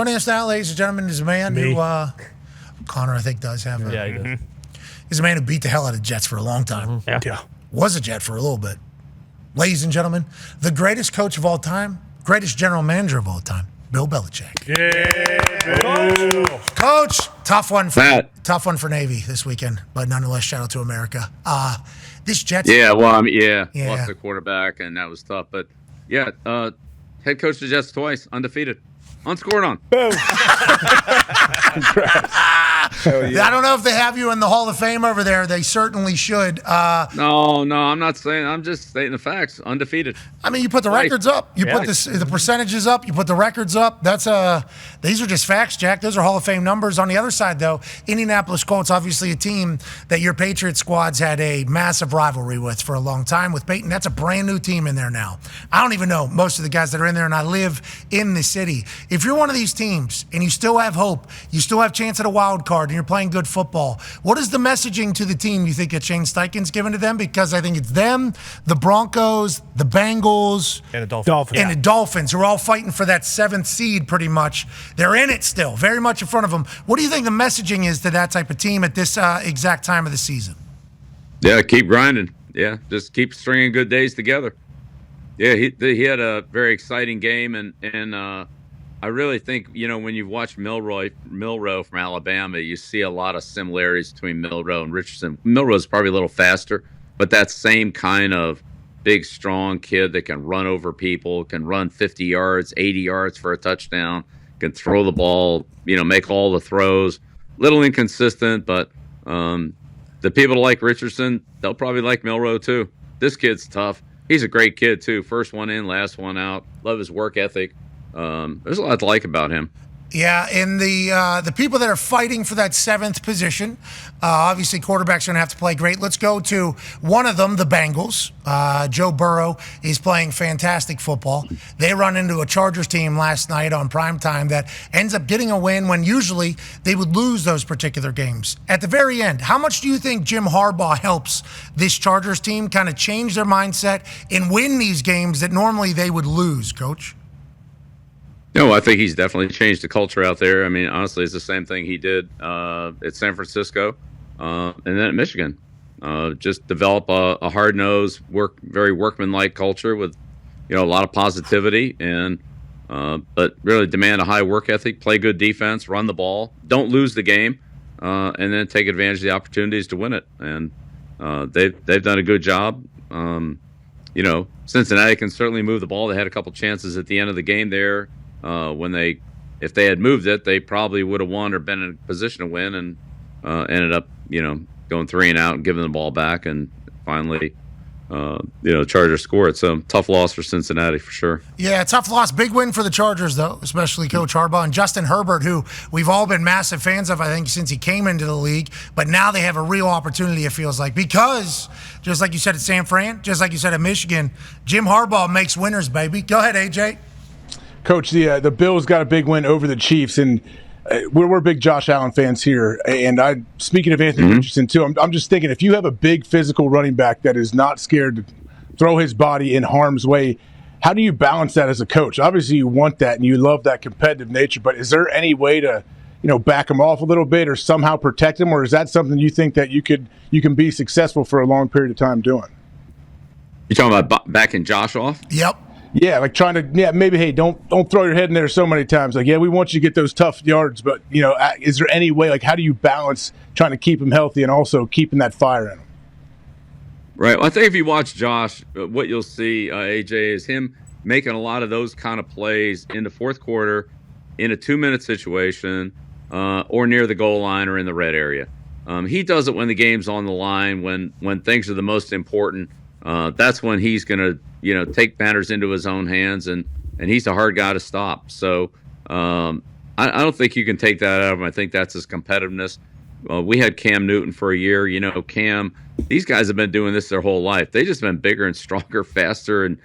Joining us now, ladies and gentlemen, is a man who Connor, I think, does have. Yeah, he does. He's a man who beat the hell out of Jets for a long time. Yeah. Was a Jet for a little bit. Ladies and gentlemen, the greatest coach of all time, greatest general manager of all time, Bill Belichick. Yeah. Coach, tough one for Navy this weekend, but nonetheless, shout out to America. This Jets. Yeah, well, lost the quarterback, and that was tough. But yeah, head coach of the Jets twice, undefeated, unscored on. Boom. Yeah. I don't know if they have you in the Hall of Fame over there. They certainly should. No, I'm not saying. I'm just stating the facts. Undefeated. I mean, you put the records up. You put the percentages up. You put the records up. These are just facts, Jack. Those are Hall of Fame numbers. On the other side, though, Indianapolis Colts, obviously a team that your Patriots squads had a massive rivalry with for a long time with Payton. That's a brand new team in there now. I don't even know most of the guys that are in there, and I live in the city. If you're one of these teams and you still have hope, you still have chance at a wild card, and you're playing good football, what is the messaging to the team you think that Shane Steichen's given to them? Because I think it's them, the Broncos, the Bengals, and the Dolphins. And the Dolphins who are all fighting for that 7th seed pretty much. They're in it still, very much in front of them. What do you think the messaging is to that type of team at this exact time of the season? Yeah, keep grinding. Yeah, just keep stringing good days together. Yeah, he had a very exciting game, and I really think, when you watch Milroe from Alabama, you see a lot of similarities between Milroe and Richardson. Milroe's probably a little faster, but that same kind of big, strong kid that can run over people, can run 50 yards, 80 yards for a touchdown, can throw the ball, make all the throws. Little inconsistent, but the people that like Richardson, they'll probably like Milroe too. This kid's tough. He's a great kid too. First one in, last one out. Love his work ethic. There's a lot to like about him. Yeah, and the people that are fighting for that 7th position, obviously quarterbacks are going to have to play great. Let's go to one of them, the Bengals. Joe Burrow is playing fantastic football. They run into a Chargers team last night on primetime that ends up getting a win when usually they would lose those particular games. At the very end, how much do you think Jim Harbaugh helps this Chargers team kind of change their mindset and win these games that normally they would lose, Coach? No, I think he's definitely changed the culture out there. I mean, honestly, it's the same thing he did at San Francisco and then at Michigan. Just develop a hard-nosed, very workman-like culture with, a lot of positivity, and but really demand a high work ethic, play good defense, run the ball, don't lose the game, and then take advantage of the opportunities to win it. And they've done a good job. Cincinnati can certainly move the ball. They had a couple chances at the end of the game there. If they had moved it, they probably would have won or been in a position to win, and ended up, going 3 and out and giving the ball back, and finally, Chargers scored. So tough loss for Cincinnati for sure. Yeah, tough loss. Big win for the Chargers, though, especially Coach Harbaugh and Justin Herbert, who we've all been massive fans of, I think, since he came into the league. But now they have a real opportunity, it feels like, because just like you said at San Fran, just like you said at Michigan, Jim Harbaugh makes winners, baby. Go ahead, AJ. Coach, the Bills got a big win over the Chiefs, and we're big Josh Allen fans here. And speaking of Anthony Richardson too, I'm just thinking, if you have a big physical running back that is not scared to throw his body in harm's way, how do you balance that as a coach? Obviously, you want that and you love that competitive nature, but is there any way to, back him off a little bit or somehow protect him, or is that something you think that you can be successful for a long period of time doing? You talking about backing Josh off? Yep. Yeah, like trying to, maybe, hey, don't throw your head in there so many times. Like, we want you to get those tough yards, but, is there any way, like, how do you balance trying to keep him healthy and also keeping that fire in him? Right. Well, I think if you watch Josh, what you'll see, AJ, is him making a lot of those kind of plays in the fourth quarter in a 2-minute situation or near the goal line or in the red area. He does it when the game's on the line, when things are the most important. That's when he's going to, take matters into his own hands, and he's a hard guy to stop. So I don't think you can take that out of him. I think that's his competitiveness. We had Cam Newton for a year. Cam, these guys have been doing this their whole life. They've just been bigger and stronger, faster, and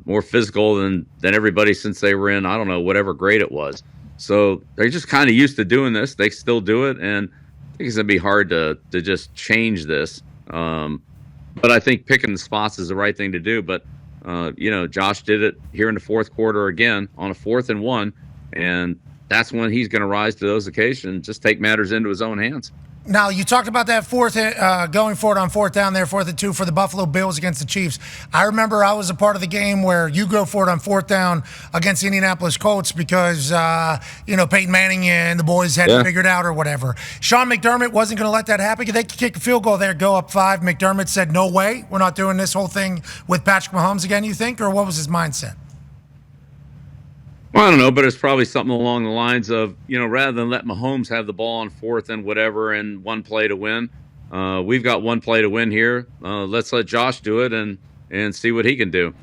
more physical than everybody since they were in, I don't know, whatever grade it was. So they're just kind of used to doing this. They still do it, and I think it's going to be hard to just change this. But I think picking the spots is the right thing to do. But, Josh did it here in the fourth quarter again on a 4th and 1. And that's when he's going to rise to those occasions, just take matters into his own hands. Now, you talked about that going for it on fourth down there, 4th and 2 for the Buffalo Bills against the Chiefs. I remember I was a part of the game where you go for it on fourth down against the Indianapolis Colts because, Peyton Manning and the boys had it figured out or whatever. Sean McDermott wasn't going to let that happen. They could kick a field goal there, go up 5. McDermott said, no way, we're not doing this whole thing with Patrick Mahomes again, you think? Or what was his mindset? Well, I don't know, but it's probably something along the lines of, rather than let Mahomes have the ball on 4th and whatever and one play to win, we've got one play to win here. Let's let Josh do it and see what he can do.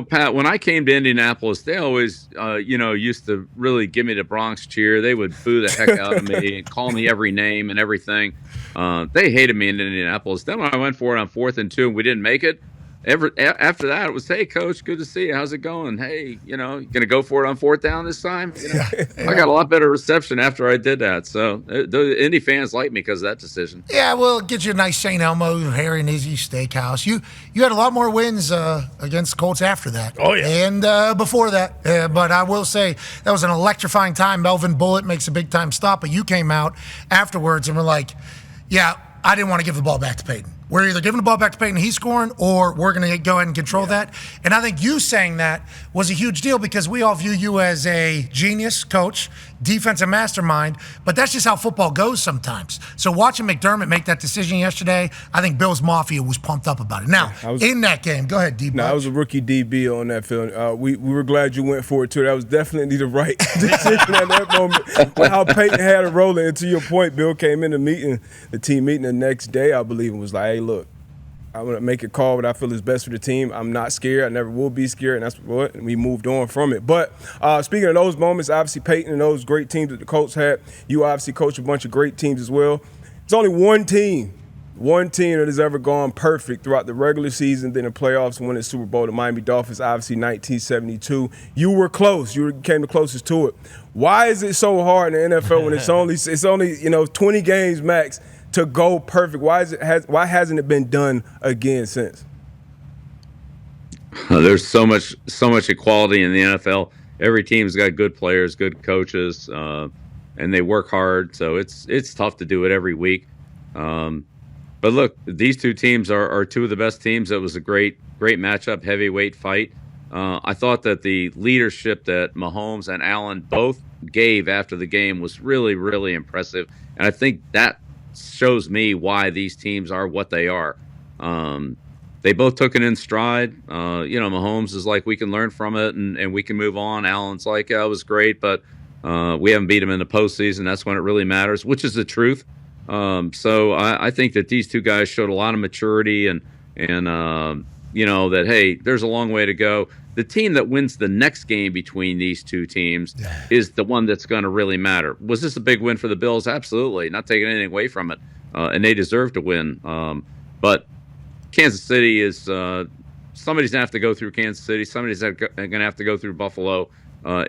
Pat, when I came to Indianapolis, they always, used to really give me the Bronx cheer. They would boo the heck out of me and call me every name and everything. They hated me in Indianapolis. Then when I went for it on 4th and 2 and we didn't make it, after that, it was, hey, Coach, good to see you. How's it going? Hey, you going to go for it on 4th down this time? I got a lot better reception after I did that. So the Indy fans like me because of that decision. Yeah, well, get you a nice St. Elmo, Harry and Izzy Steakhouse. You had a lot more wins against Colts after that. Oh, yeah. And before that. But I will say that was an electrifying time. Melvin Bullitt makes a big-time stop, but you came out afterwards and were like, yeah, I didn't want to give the ball back to Peyton. We're either giving the ball back to Peyton, he's scoring, or we're going to go ahead and control that. And I think you saying that was a huge deal because we all view you as a genius coach, defensive mastermind, but that's just how football goes sometimes. So watching McDermott make that decision yesterday, I think Bills Mafia was pumped up about it. Now, in that game, go ahead, D-Buck. I was a rookie DB on that field. We were glad you went for it, too. That was definitely the right decision at that moment. How Peyton had it rolling. And to your point, Bill came in the team meeting the next day, I believe, and was like, hey, look, I'm going to make a call what I feel is best for the team. I'm not scared. I never will be scared, and that's what we moved on from it. But speaking of those moments, obviously Peyton and those great teams that the Colts had, you obviously coach a bunch of great teams as well. There's only one team that has ever gone perfect throughout the regular season, then the playoffs, winning the Super Bowl, the Miami Dolphins, obviously 1972. You were close. You came the closest to it. Why is it so hard in the NFL when it's only 20 games max to go perfect? Why hasn't it been done again since? There's so much equality in the NFL. Every team's got good players, good coaches, and they work hard. So it's tough to do it every week. But look, these two teams are two of the best teams. It was a great matchup, heavyweight fight. I thought that the leadership that Mahomes and Allen both gave after the game was really, really impressive. And I think that shows me why these teams are what they are. They both took it in stride. Mahomes is like, we can learn from it and we can move on. Allen's like, yeah, it was great, but we haven't beat him in the postseason. That's when it really matters, which is the truth. So I think that these two guys showed a lot of maturity and that, hey, there's a long way to go. The team that wins the next game between these two teams is the one that's going to really matter. Was this a big win for the Bills? Absolutely. Not taking anything away from it. And they deserve to win. But Kansas City is somebody's going to have to go through Kansas City. Somebody's going to have to go through Buffalo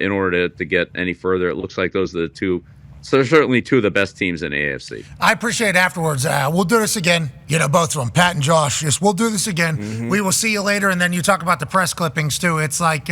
in order to get any further. It looks like those are the two. So they're certainly two of the best teams in the AFC. I appreciate it afterwards. We'll do this again. Both of them, Pat and Josh. We'll do this again. Mm-hmm. We will see you later. And then you talk about the press clippings, too. It's like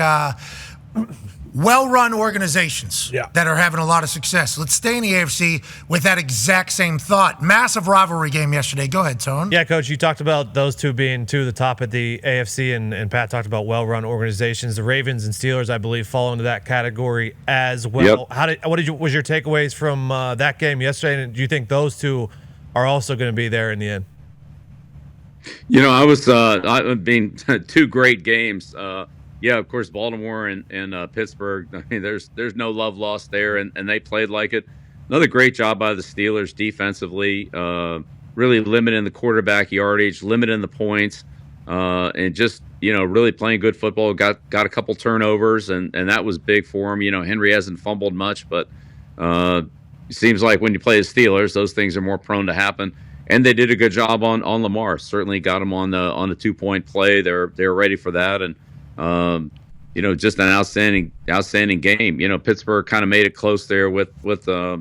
well-run organizations that are having a lot of success. Let's stay in the AFC with that exact same thought. Massive rivalry game yesterday. Go ahead, Tone. Yeah, Coach, you talked about those two being two of the top at the AFC, and Pat talked about well-run organizations. The Ravens and Steelers, I believe, fall into that category as well. Yep. What was your takeaways from that game yesterday, and do you think those two are also going to be there in the end? I mean, two great games. Yeah, of course, Baltimore and Pittsburgh. I mean, there's no love lost there, and they played like it. Another great job by the Steelers defensively, really limiting the quarterback yardage, limiting the points, and just really playing good football. Got a couple turnovers, and that was big for him. Henry hasn't fumbled much, but it seems like when you play the Steelers, those things are more prone to happen. And they did a good job on Lamar. Certainly got him on the 2-point play. They're ready for that, and just an outstanding game. Pittsburgh kind of made it close there with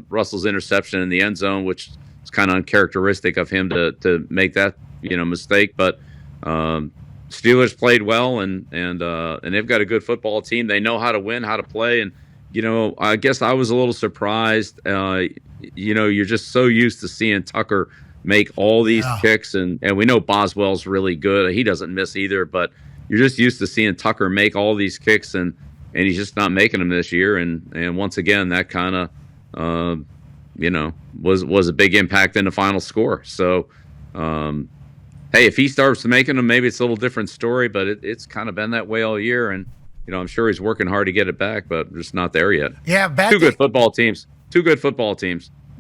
Russell's interception in the end zone, which is kind of uncharacteristic of him to make that mistake. But Steelers played well, and they've got a good football team. They know how to win, how to play, and I guess I was a little surprised. You're just so used to seeing Tucker make all these kicks, and we know Boswell's really good. He doesn't miss either, but you're just used to seeing Tucker make all these kicks, and he's just not making them this year. And once again, that kind of, was a big impact in the final score. So, hey, if he starts making them, maybe it's a little different story, but it's kind of been that way all year. And, I'm sure he's working hard to get it back, but just not there yet. Yeah, Two good football teams.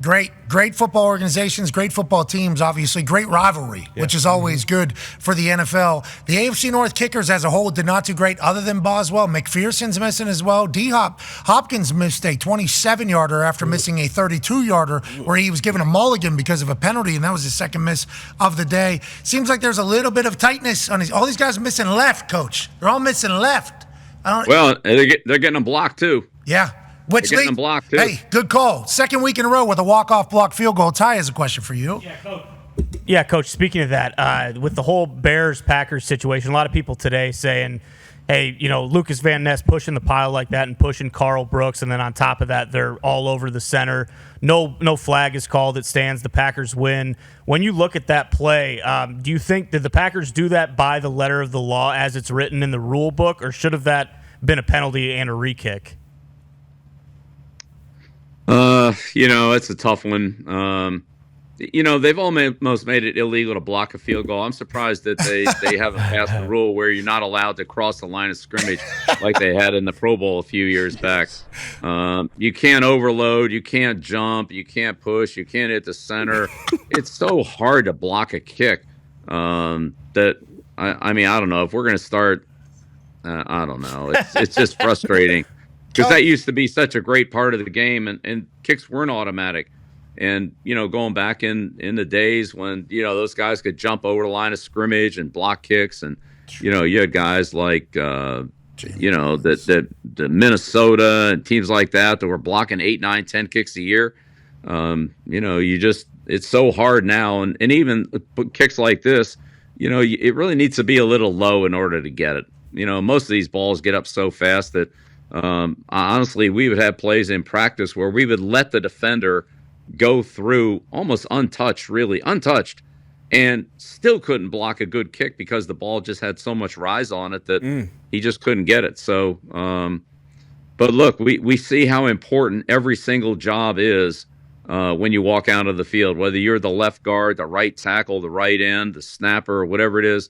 Great football organizations, great football teams, obviously. Great rivalry, which is always good for the NFL. The AFC North kickers as a whole did not do great other than Boswell. McPherson's missing as well. Hopkins missed a 27-yarder after missing a 32-yarder where he was given a mulligan because of a penalty, and that was his second miss of the day. Seems like there's a little bit of tightness on all these guys are missing left, Coach. They're all missing left. Well, they're getting them blocked, too. Yeah. Which leads, blocked too. Hey, good call. Second week in a row with a walk-off block field goal. Ty has a question for you. Yeah, Coach. Speaking of that, with the whole Bears-Packers situation, a lot of people today saying, hey, Lucas Van Ness pushing the pile like that and pushing Carl Brooks, and then on top of that, they're all over the center. No flag is called. It stands. The Packers win. When you look at that play, do you think did the Packers do that by the letter of the law as it's written in the rule book, or should have that been a penalty and a re-kick? It's a tough one. They've almost made it illegal to block a field goal. I'm surprised that they haven't passed a rule where you're not allowed to cross the line of scrimmage like they had in the Pro Bowl a few years back. You can't overload, you can't jump, you can't push, you can't hit the center. It's so hard to block a kick that I don't know if we're going to start. I don't know. It's just frustrating. Because that used to be such a great part of the game, and kicks weren't automatic. And, going back in the days when, those guys could jump over the line of scrimmage and block kicks. And, you had guys like, the Minnesota and teams like that were blocking 8, 9, 10 kicks a year. It's so hard now. And even kicks like this, it really needs to be a little low in order to get it. Most of these balls get up so fast that, honestly, we would have plays in practice where we would let the defender go through almost untouched, and still couldn't block a good kick because the ball just had so much rise on it that he just couldn't get it. So, but look, we see how important every single job is when you walk out of the field, whether you're the left guard, the right tackle, the right end, the snapper, or whatever it is.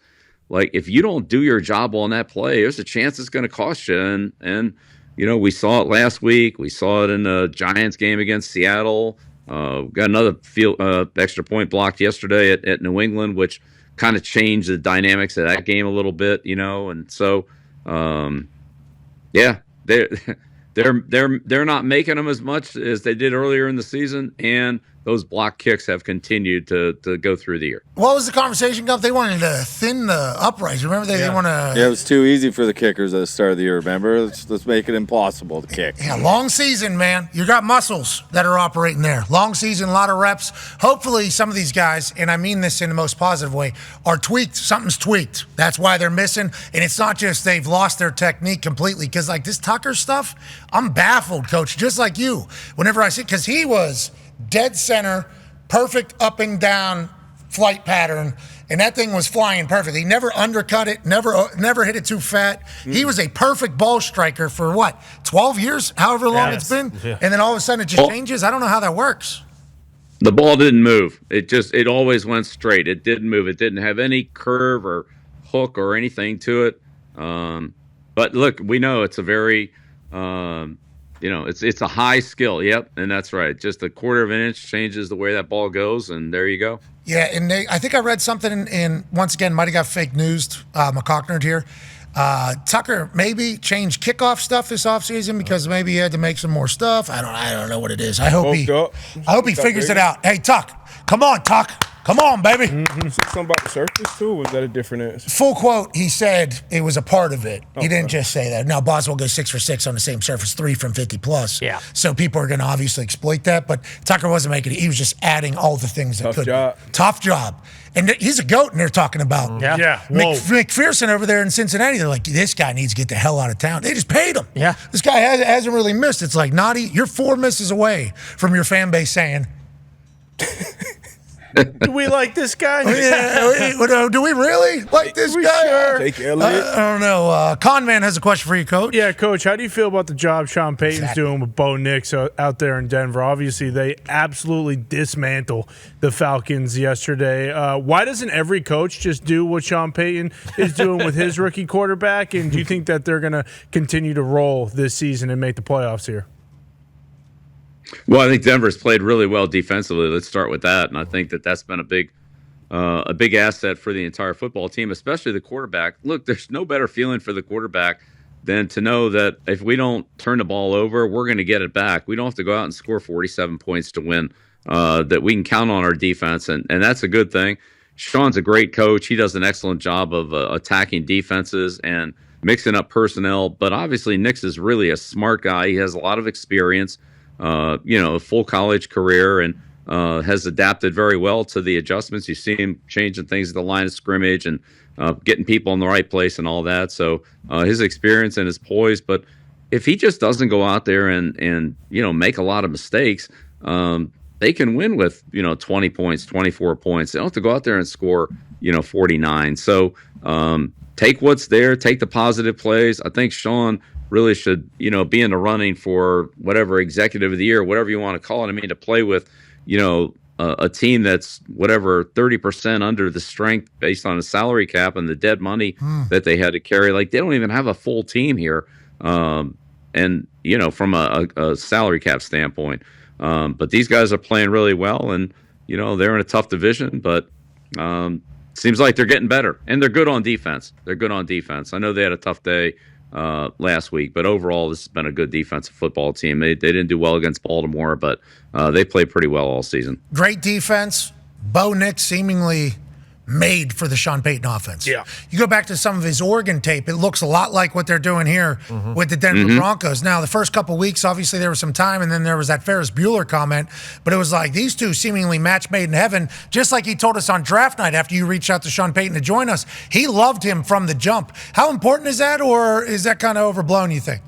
Like, if you don't do your job on that play, there's a chance it's going to cost you. And we saw it last week. We saw it in the Giants game against Seattle. Got another extra point blocked yesterday at New England, which kind of changed the dynamics of that game a little bit, And so, they're not making them as much as they did earlier in the season, and those block kicks have continued to go through the year. What was the conversation, Gup? They wanted to thin the uprights. Remember, they didn't want to. Yeah, it was too easy for the kickers at the start of the year. Remember, let's make it impossible to kick. Yeah, long season, man. You got muscles that are operating there. Long season, a lot of reps. Hopefully, some of these guys, and I mean this in the most positive way, are tweaked. Something's tweaked. That's why they're missing. And it's not just they've lost their technique completely. Because like this Tucker stuff, I'm baffled, Coach. Just like you. Whenever I see, because he was dead center, perfect up and down flight pattern, and that thing was flying perfect. He never undercut it, never hit it too fat. He was a perfect ball striker for 12 years, however long it's been, and then all of a sudden it just changes. I don't know how that works. The ball didn't move. It always went straight. It didn't move. It didn't have any curve or hook or anything to it. But look, we know it's a very it's a high skill. Yep, and that's right. Just a quarter of an inch changes the way that ball goes, and there you go. Yeah, and I think I read something in once again, might have got fake news, McCocknerd here. Tucker maybe changed kickoff stuff this offseason because maybe he had to make some more stuff. I don't know what it is. I hope he figures it out. Hey, Tuck, come on, Tuck. Come on, baby. You said something about the surface, too, or was that a different answer? Full quote, he said it was a part of it. He didn't just say that. Now, Boswell goes 6 for 6 on the same surface, 3 from 50 plus. Yeah. So people are going to obviously exploit that, but Tucker wasn't making it. He was just adding all the things that could. Tough job. And he's a GOAT, and they're talking about McPherson over there in Cincinnati. They're like, this guy needs to get the hell out of town. They just paid him. Yeah. This guy hasn't really missed. It's like, you're 4 misses away from your fan base saying, do we like this guy? Do we really like this guy? Sure? Jake Elliott. I don't know. Conman has a question for you, Coach. Yeah, Coach, how do you feel about the job Sean Payton's doing with Bo Nix out there in Denver? Obviously, they absolutely dismantle the Falcons yesterday. Why doesn't every coach just do what Sean Payton is doing with his rookie quarterback? And do you think that they're going to continue to roll this season and make the playoffs here? Well, I think Denver's played really well defensively. Let's start with that, and I think that's been a big asset for the entire football team, especially the quarterback. Look, there's no better feeling for the quarterback than to know that if we don't turn the ball over, we're going to get it back. We don't have to go out and score 47 points to win. That we can count on our defense, and that's a good thing. Sean's a great coach. He does an excellent job of attacking defenses and mixing up personnel. But obviously, Nix is really a smart guy. He has a lot of experience. A full college career, and has adapted very well to the adjustments. You see him changing things at the line of scrimmage and getting people in the right place and all that. So his experience and his poise. But if he just doesn't go out there and make a lot of mistakes, they can win with 20 points, 24 points. They don't have to go out there and score 49. So take what's there, take the positive plays. I think Sean really should, be in the running for whatever executive of the year, whatever you want to call it. I mean, to play with, a team that's whatever 30% under the strength based on a salary cap and the dead money that they had to carry. Like, they don't even have a full team here. From a salary cap standpoint. But these guys are playing really well, and, they're in a tough division, but seems like they're getting better, and they're good on defense. I know they had a tough day last week, but overall, this has been a good defensive football team. They didn't do well against Baltimore, but they played pretty well all season. Great defense. Bo Nix seemingly made for the Sean Payton offense. Yeah. You go back to some of his Oregon tape, it looks a lot like what they're doing here with the Denver Broncos. Now, the first couple weeks, obviously there was some time, and then there was that Ferris Bueller comment, but it was like these two seemingly match made in heaven, just like he told us on draft night after you reached out to Sean Payton to join us. He loved him from the jump. How important is that, or is that kind of overblown, you think?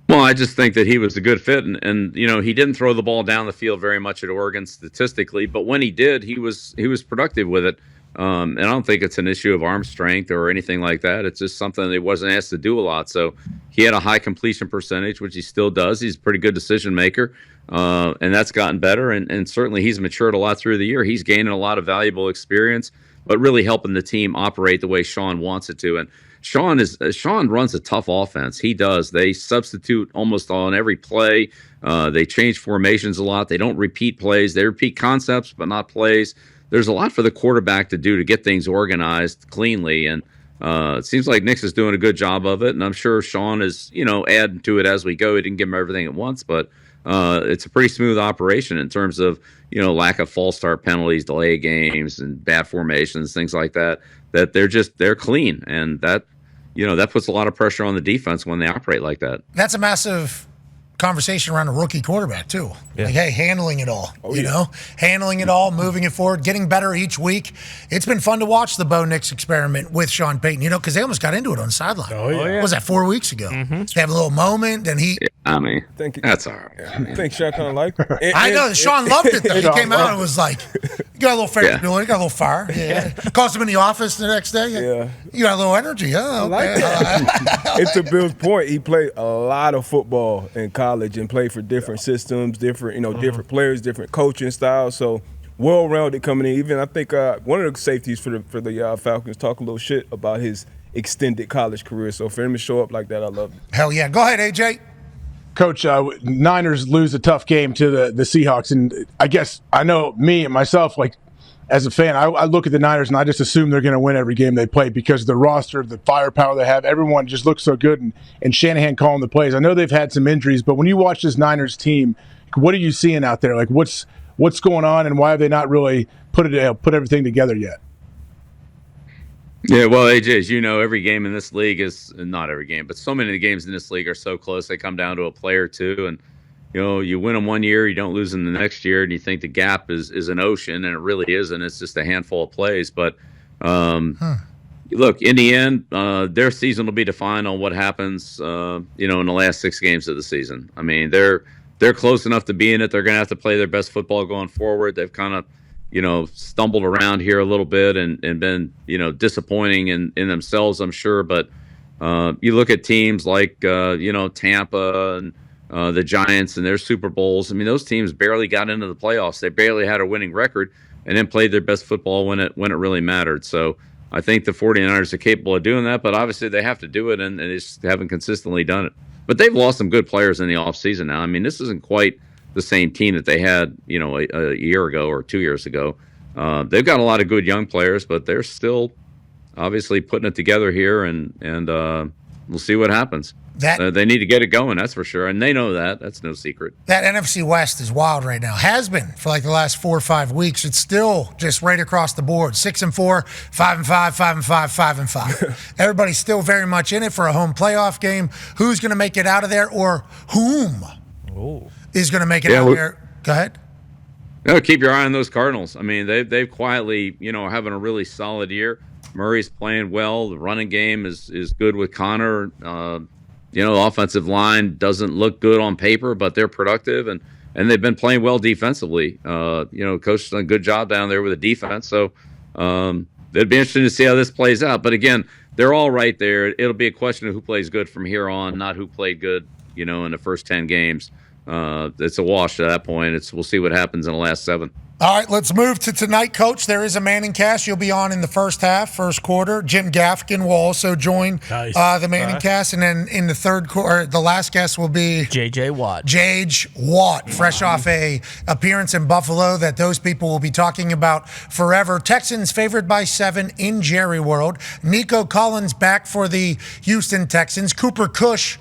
Well, I just think that he was a good fit, and he didn't throw the ball down the field very much at Oregon statistically, but when he did, he was productive with it. And I don't think it's an issue of arm strength or anything like that. It's just something that he wasn't asked to do a lot. So he had a high completion percentage, which he still does. He's a pretty good decision maker, and that's gotten better. And certainly he's matured a lot through the year. He's gaining a lot of valuable experience, but really helping the team operate the way Sean wants it to. And Sean runs a tough offense. He does. They substitute almost on every play. They change formations a lot. They don't repeat plays. They repeat concepts, but not plays. There's a lot for the quarterback to do to get things organized cleanly. And it seems like Nix is doing a good job of it. And I'm sure Sean is, adding to it as we go. He didn't give him everything at once, but it's a pretty smooth operation in terms of, lack of false start penalties, delay games, and bad formations, things like that, that they're clean. And that puts a lot of pressure on the defense when they operate like that. That's a massive conversation around a rookie quarterback too. Yeah. Like, hey, handling it all, handling it all, moving it forward, getting better each week. It's been fun to watch the Bo Nix experiment with Sean Payton, because they almost got into it on the sideline. Oh, yeah. What was that, 4 weeks ago? They have a little moment, and he... That's all right. I think Sean kind of liked it. I know, Sean loved it, though. He came out and was like, you got a little Ferris Bueller, you got a little fire. Yeah. Calls him in the office the next day. Yeah. You got a little energy. Oh, okay. And to Bill's point, he played a lot of football in college and played for different systems, different, different players, different coaching styles. So well-rounded coming in. Even I think one of the safeties for the Falcons talk a little shit about his extended college career. So for him to show up like that, I love it. Hell yeah. Go ahead, AJ. Coach, Niners lose a tough game to the Seahawks, and I guess I know me and myself, like as a fan, I look at the Niners and I just assume they're going to win every game they play because of the roster, the firepower they have. Everyone just looks so good, and Shanahan calling the plays. I know they've had some injuries, but when you watch this Niners team, what are you seeing out there? Like, what's what's going on and why have they not really put everything together yet? Yeah, well, AJ, as you know, every game in this league is not every game, but so many of the games in this league are so close. They come down to a play or two, and you win them one year, you don't lose them the next year, and you think the gap is an ocean, and it really isn't. It's just a handful of plays. But look, in the end, their season will be defined on what happens, in the last 6 games of the season. I mean, they're close enough to be in it. They're going to have to play their best football going forward. They've kind of stumbled around here a little bit and been, disappointing in themselves, I'm sure. But you look at teams like, Tampa and the Giants and their Super Bowls. I mean, those teams barely got into the playoffs. They barely had a winning record and then played their best football when it really mattered. So I think the 49ers are capable of doing that, but obviously they have to do it, and they just haven't consistently done it. But they've lost some good players in the offseason now. I mean, this isn't quite the same team that they had, a year ago or 2 years ago. They've got a lot of good young players, but they're still obviously putting it together here, and we'll see what happens. They need to get it going, that's for sure, and they know that. That's no secret. That NFC West is wild right now. Has been for like the last 4 or 5 weeks. It's still just right across the board. 6-4, 5-5, 5-5, 5-5. Everybody's still very much in it for a home playoff game. Who's going to make it out of there, or whom is going to make it out of there? Go ahead. Keep your eye on those Cardinals. I mean, they've quietly, are having a really solid year. Murray's playing well. The running game is good with Connor. The offensive line doesn't look good on paper, but they're productive, and they've been playing well defensively. Coach has done a good job down there with the defense. So it'd be interesting to see how this plays out. But again, they're all right there. It'll be a question of who plays good from here on, not who played good, in the first 10 games. It's a wash at that point. We'll see what happens in the last 7. All right, let's move to tonight, Coach. There is a Manning cast. You'll be on in the first quarter. Jim Gaffigan will also join the Manning cast. And then in the third quarter, the last guest will be J.J. Watt. J.J. Watt, fresh off a appearance in Buffalo that those people will be talking about forever. Texans favored by 7 in Jerry World. Nico Collins back for the Houston Texans. Cooper Kush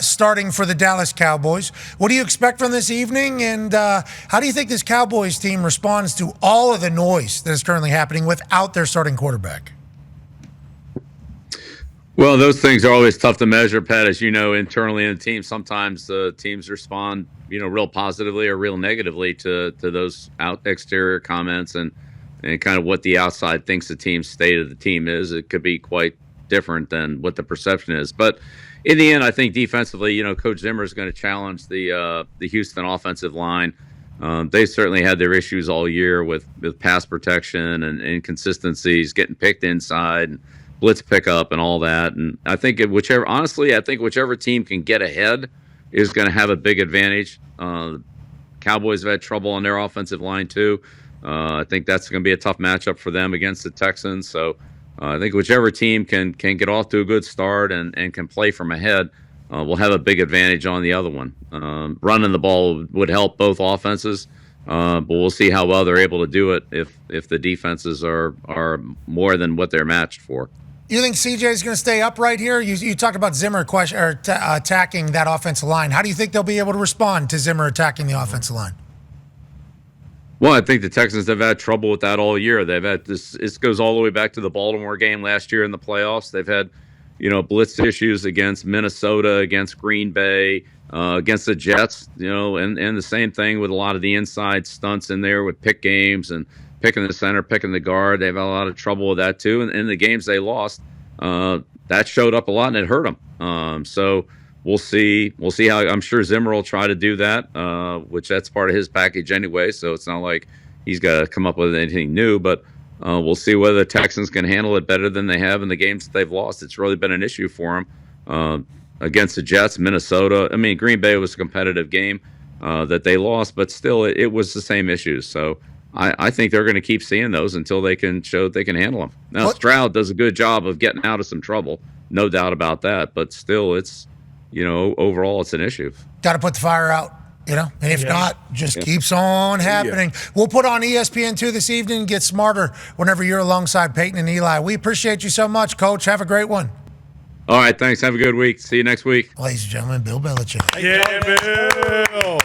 starting for the Dallas Cowboys. What do you expect from this evening, and how do you think this Cowboys team responds to all of the noise that is currently happening without their starting quarterback? Well, those things are always tough to measure, Pat. As you know, internally in the team, sometimes the teams respond, real positively or real negatively to those exterior comments and kind of what the outside thinks the team's state of the team is. It could be quite different than what the perception is. But in the end, I think defensively, Coach Zimmer is going to challenge the Houston offensive line. They certainly had their issues all year with pass protection and inconsistencies, getting picked inside, and blitz pickup, and all that. And I think whichever team can get ahead is going to have a big advantage. Cowboys have had trouble on their offensive line too. I think that's going to be a tough matchup for them against the Texans. So I think whichever team can get off to a good start and can play from ahead will have a big advantage on the other one. Running the ball would help both offenses, but we'll see how well they're able to do it if the defenses are more than what they're matched for. You think CJ is going to stay upright here? You talked about Zimmer attacking that offensive line. How do you think they'll be able to respond to Zimmer attacking the offensive line? Well, I think the Texans have had trouble with that all year. They've had this. It goes all the way back to the Baltimore game last year in the playoffs. They've had, blitz issues against Minnesota, against Green Bay, against the Jets. And the same thing with a lot of the inside stunts in there with pick games and picking the center, picking the guard. They've had a lot of trouble with that too. And in the games they lost, that showed up a lot and it hurt them. So we'll see. We'll see how. I'm sure Zimmer will try to do that, which that's part of his package anyway. So it's not like he's got to come up with anything new. But we'll see whether the Texans can handle it better than they have in the games that they've lost. It's really been an issue for them against the Jets, Minnesota. I mean, Green Bay was a competitive game that they lost, but still, it was the same issues. So I think they're going to keep seeing those until they can show they can handle them. Now, Stroud does a good job of getting out of some trouble, no doubt about that. But still, it's overall, it's an issue. Got to put the fire out, and if not, just keeps on happening. Yeah. We'll put on ESPN2 this evening and get smarter whenever you're alongside Peyton and Eli. We appreciate you so much, Coach. Have a great one. All right, thanks. Have a good week. See you next week. Ladies and gentlemen, Bill Belichick. Yeah, Bill.